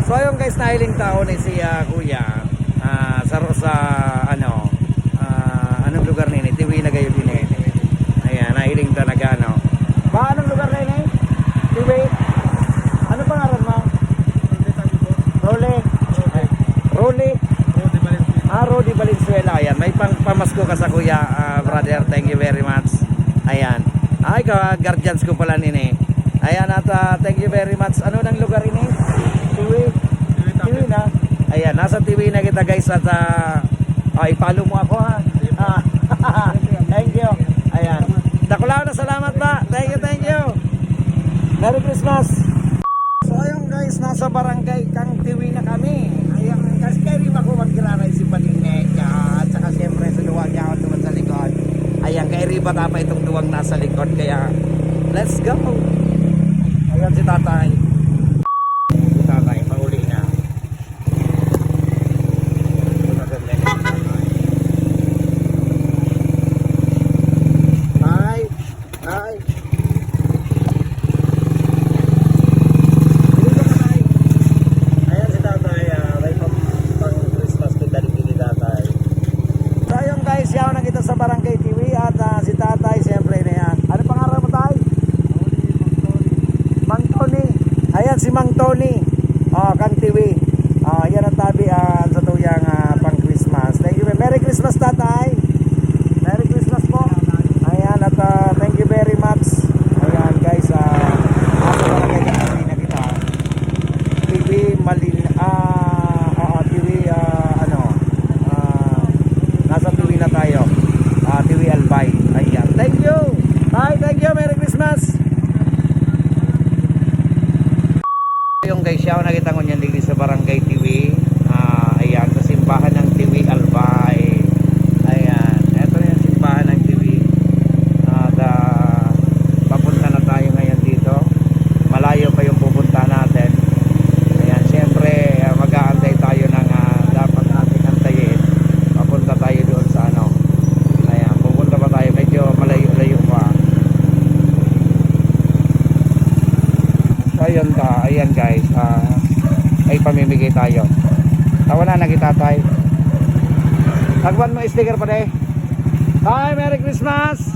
So ayun guys, nahiling tao ni si Kuya sa anong lugar nini? Tiwi na gayo din eh. Ayan, nahiling talaga no. Ba anong lugar na ini? Tiwi. Ano pangalan mo? Role. Role. Rodi Valenzuela. Ayan, may pamasko ka sa Kuya, brother. Thank you very much. Ayan. Ay, guardians ko pala nini. Ayan at thank you very much. Ano nang lugar ini? Tiwi. Tiwi na. Ayan, nasa Tiwi na kita guys at ipalo mo ako ha. Thank you. Ayan. Dakulao na salamat ba. Thank you. Merry Christmas. So ayun guys, nasa barangay Kang Tiwi na kami. Ayan, kasi kayo rin ako magkiraray si Palineg. At saka siyempre sa duwag niya ako naman sa likod. Ayan, kay Riba tapa itong duwag nasa likod. Kaya, let's go. Ayan si tatay. Si tatay, mahuli na. Hi. Hi. Ayan si tatay. May pang-Christmas ko dali ni tatay. So ayun guys, yaw na kita sa Barangay Tiwi. At si tatay, siyempre na yan. Ano pangarap mo tayo? Mang Tony. Ayan si Mang Tony. Kang Tiwi. Yan ang tabi sa tuyang pang Christmas. Thank you. Merry Christmas tatay. Merry Christmas po. Ayan at thank you very much. Ayan guys, nasa barangay Tiwi na kita. Tiwi Malin Tiwi nasa Tiwi na tayo. Tiwi Albay. Ayan. Thank you. Bye. Thank you. Merry Christmas. Yung guys, siya nakita ko niyan dito sa Barangay Tiwi. Ayan, sa simbahan ng Tiwi Albay. Ayan, eto na yung simbahan ng Tiwi. At papunta na tayo ngayon dito. Malayo pa yung pupunta natin. Ayan, siyempre mag-aantay tayo ng dapat natin antayin. Papunta tayo doon sa ayan, pupunta pa tayo, medyo malayo-layo pa. Ayan guys, ay pamimigay tayo. Tawa na kita tayo. Tagwan mo sticker pa de. Hi, Merry Christmas.